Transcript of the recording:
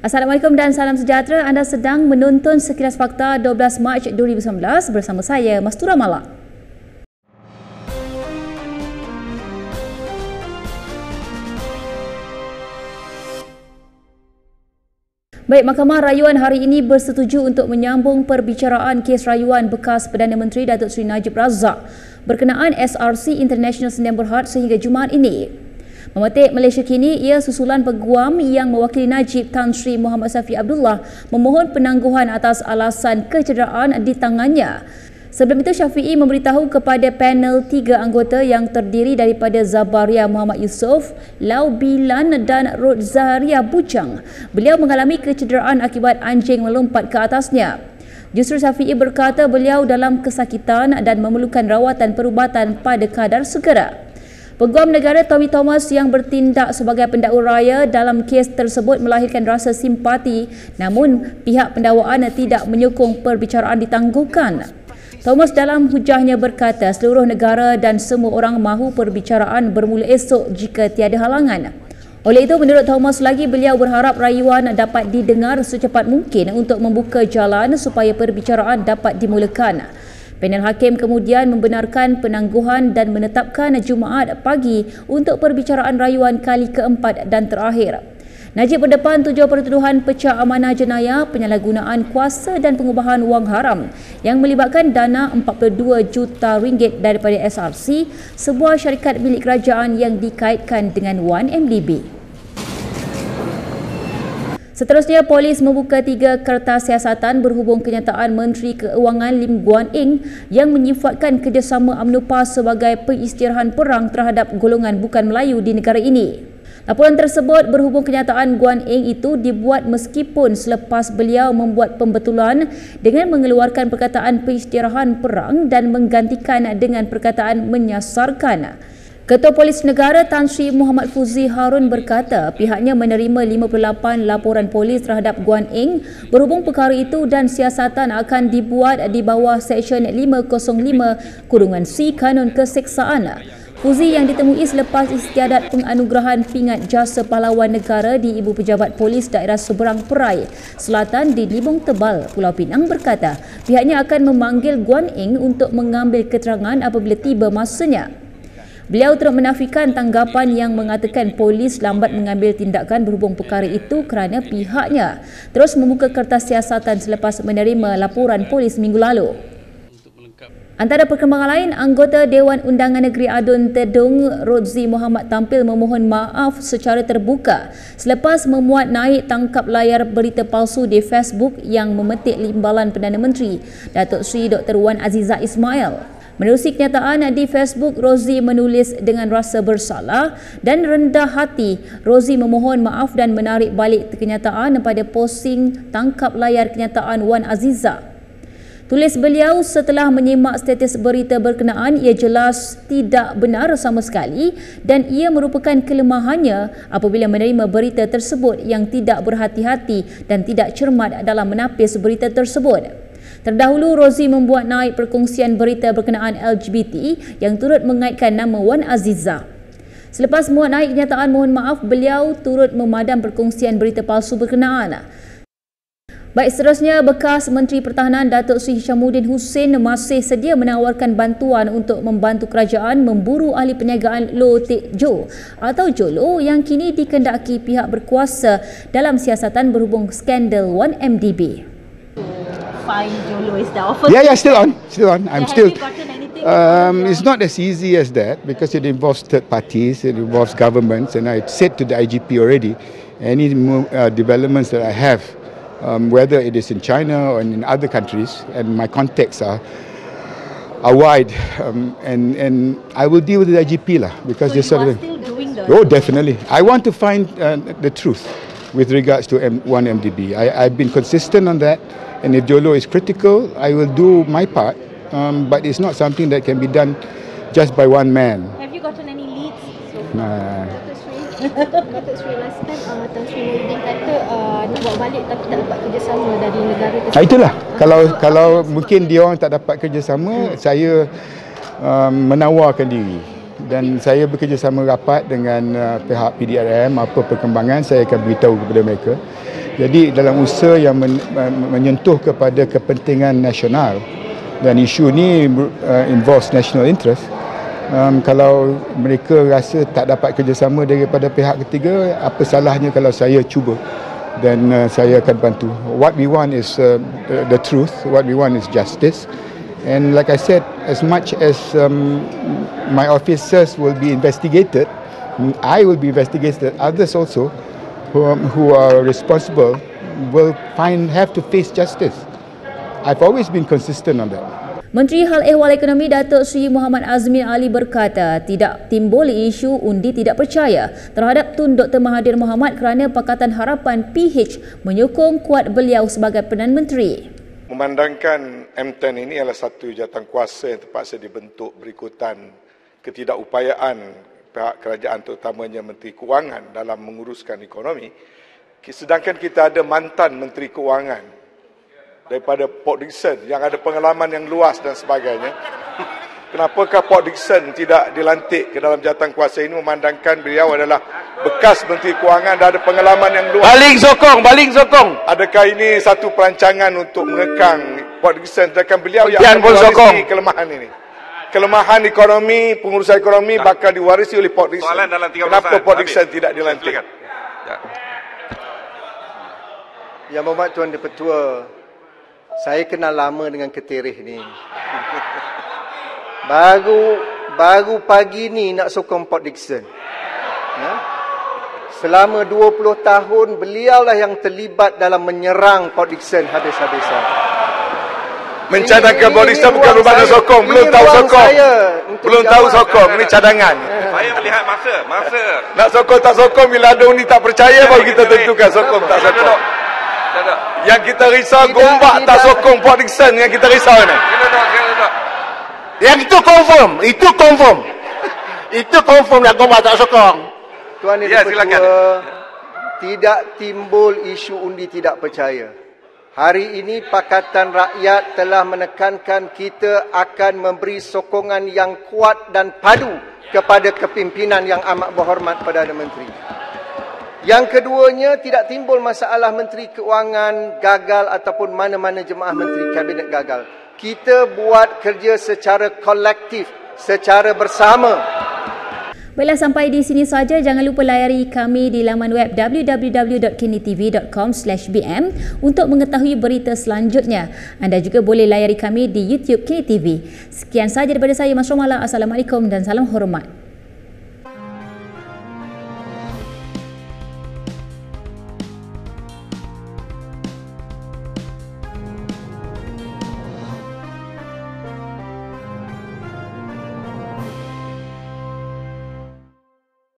Assalamualaikum dan salam sejahtera. Anda sedang menonton Sekilas Fakta 12 Mac 2019 bersama saya, Mastura Malak. Baik, Mahkamah Rayuan hari ini bersetuju untuk menyambung perbicaraan kes rayuan bekas Perdana Menteri Datuk Seri Najib Razak berkenaan SRC International Sdn Bhd sehingga Jumaat ini. Memetik Malaysia Kini, ia susulan peguam yang mewakili Najib Tan Sri Muhammad Syafiee Abdullah memohon penangguhan atas alasan kecederaan di tangannya. Sebelum itu, Syafiee memberitahu kepada panel 3 anggota yang terdiri daripada Zabaria Muhammad Yusof, Lau Bilan dan Rodzaria Bucang, beliau mengalami kecederaan akibat anjing melompat ke atasnya. Justru Syafiee berkata beliau dalam kesakitan dan memerlukan rawatan perubatan pada kadar segera. Peguam negara Tommy Thomas yang bertindak sebagai pendakwa raya dalam kes tersebut melahirkan rasa simpati, namun pihak pendakwaan tidak menyokong perbicaraan ditangguhkan. Thomas dalam hujahnya berkata seluruh negara dan semua orang mahu perbicaraan bermula esok jika tiada halangan. Oleh itu, menurut Thomas lagi, beliau berharap rayuan dapat didengar secepat mungkin untuk membuka jalan supaya perbicaraan dapat dimulakan. Panel hakim kemudian membenarkan penangguhan dan menetapkan Jumaat pagi untuk perbicaraan rayuan kali keempat dan terakhir. Najib berdepan 7 pertuduhan pecah amanah jenayah, penyalahgunaan kuasa dan pengubahan wang haram yang melibatkan dana 42 juta ringgit daripada SRC, sebuah syarikat milik kerajaan yang dikaitkan dengan 1MDB. Seterusnya, polis membuka 3 kertas siasatan berhubung kenyataan Menteri Keuangan Lim Guan Eng yang menyifatkan kerjasama UMNO PAS sebagai pengisytiharan perang terhadap golongan bukan Melayu di negara ini. Laporan tersebut berhubung kenyataan Guan Eng itu dibuat meskipun selepas beliau membuat pembetulan dengan mengeluarkan perkataan pengisytiharan perang dan menggantikan dengan perkataan menyasarkan. Ketua Polis Negara Tan Sri Muhammad Fuzi Harun berkata pihaknya menerima 58 laporan polis terhadap Guan Eng berhubung perkara itu dan siasatan akan dibuat di bawah Seksyen 505(c) Kanun Keseksaan. Fuzi yang ditemui selepas istiadat penganugerahan pingat jasa pahlawan negara di Ibu Pejabat Polis Daerah Seberang Perai Selatan di Libung Tebal, Pulau Pinang berkata pihaknya akan memanggil Guan Eng untuk mengambil keterangan apabila tiba masanya. Beliau terus menafikan tanggapan yang mengatakan polis lambat mengambil tindakan berhubung perkara itu kerana pihaknya terus membuka kertas siasatan selepas menerima laporan polis minggu lalu. Antara perkembangan lain, anggota Dewan Undangan Negeri Adun Tedung Rodzi Muhammad tampil memohon maaf secara terbuka selepas memuat naik tangkap layar berita palsu di Facebook yang memetik imbalan Perdana Menteri Datuk Seri Dr. Wan Azizah Ismail. Menerusi kenyataan di Facebook, Rozi menulis dengan rasa bersalah dan rendah hati. Rozi memohon maaf dan menarik balik kenyataan pada posting tangkap layar kenyataan Wan Azizah. Tulis beliau, setelah menyimak status berita berkenaan, ia jelas tidak benar sama sekali dan ia merupakan kelemahannya apabila menerima berita tersebut yang tidak berhati-hati dan tidak cermat dalam menapis berita tersebut. Terdahulu, Rozi membuat naik perkongsian berita berkenaan LGBT yang turut mengaitkan nama Wan Azizah. Selepas muat naik kenyataan mohon maaf, beliau turut memadam perkongsian berita palsu berkenaan. Baik, seterusnya, bekas Menteri Pertahanan Datuk Seri Hishamuddin Hussein masih sedia menawarkan bantuan untuk membantu kerajaan memburu ahli perniagaan Low Teck Jo atau Jolo yang kini dikendaki pihak berkuasa dalam siasatan berhubung skandal 1MDB. Fine, Jolo, is the offer? Yeah, still on. I'm still. Have you gotten anything? It's not as easy as that because it involves third parties, it involves governments, and I said to the IGP already, any developments that I have, whether it is in China or in other countries, and my contacts are wide, and I will deal with the IGP lah because so this sort of. Still doing the. Oh, definitely. I want to find the truth with regards to 1MDB. I've been consistent on that. And if Jolo is critical, I will do my part, but it's not something that can be done just by one man. Have you gotten any leads? Datuk Seri last time Tan Sri Muhyiddin kata nak bawa balik tapi tak dapat kerjasama dari negara tersebut. Itulah, kalau mungkin dia orang tak dapat kerjasama, saya menawarkan diri dan saya bekerjasama rapat dengan pihak PDRM, apa perkembangan saya akan beritahu kepada mereka. Jadi dalam usaha yang menyentuh kepada kepentingan nasional dan isu ni involves national interest, kalau mereka rasa tak dapat kerjasama daripada pihak ketiga, apa salahnya kalau saya cuba dan saya akan bantu. What we want is the truth, what we want is justice. And like I said, as much as my officers will be investigated, I will be investigated, others also who are responsible will have to face justice. I've always been consistent on that. Menteri Hal Ehwal Ekonomi Datuk Seri Muhammad Azmin Ali berkata tidak timbul isu undi tidak percaya terhadap Tun Dr. Mahathir Mohamad kerana Pakatan Harapan PH menyokong kuat beliau sebagai Perdana Menteri. Memandangkan MTN ini adalah satu jawatankuasa yang terpaksa dibentuk berikutan ketidakupayaan pihak kerajaan terutamanya Menteri Kewangan dalam menguruskan ekonomi, sedangkan kita ada mantan Menteri Kewangan daripada Port Dickson yang ada pengalaman yang luas dan sebagainya. Kenapakah Port Dickson tidak dilantik ke dalam jawatankuasa ini memandangkan beliau adalah bekas Menteri Kewangan dan ada pengalaman yang luas. Baling sokong. Adakah ini satu perancangan untuk mengekang Port Dickson sedangkan beliau yang Pian pun sokong kelemahan ini? Kelemahan ekonomi, pengurusan ekonomi bakal diwarisi oleh Port Dickson. Soalan dalam 30 Kenapa saat. Port Dickson tidak dilantik? Ya. Yang Berhormat Tuan Di-Pertua, saya kenal lama dengan ketirih ni. Baru pagi ni nak sokong Port Dickson. Ya? Selama 20 tahun beliaulah yang terlibat dalam menyerang Port Dickson habis-habisan. Mencadangkan Port Dickson bukan bermakna sokong. Belum tahu sokong. Belum tahu sokong. Ini cadangan. Saya melihat masa. Nak sokong tak sokong bila ada undi tak percaya baru kita tentukan sokong tak sokong. Yang kita risau Gombak tak sokong Port Dickson yang kita risau ni. Yang itu confirm. Itu confirm yang Gombak tak sokong. Tuan Di-Pertua, tidak timbul isu undi tidak percaya. Hari ini Pakatan Rakyat telah menekankan kita akan memberi sokongan yang kuat dan padu kepada kepimpinan yang amat berhormat Perdana Menteri. Yang keduanya, tidak timbul masalah Menteri Keuangan gagal ataupun mana-mana jemaah Menteri Kabinet gagal. Kita buat kerja secara kolektif, secara bersama. Baiklah, sampai di sini saja. Jangan lupa layari kami di laman web www.kinitv.com/bm untuk mengetahui berita selanjutnya. Anda juga boleh layari kami di YouTube Kini TV. Sekian sahaja daripada saya, Mas Romala. Assalamualaikum dan salam hormat.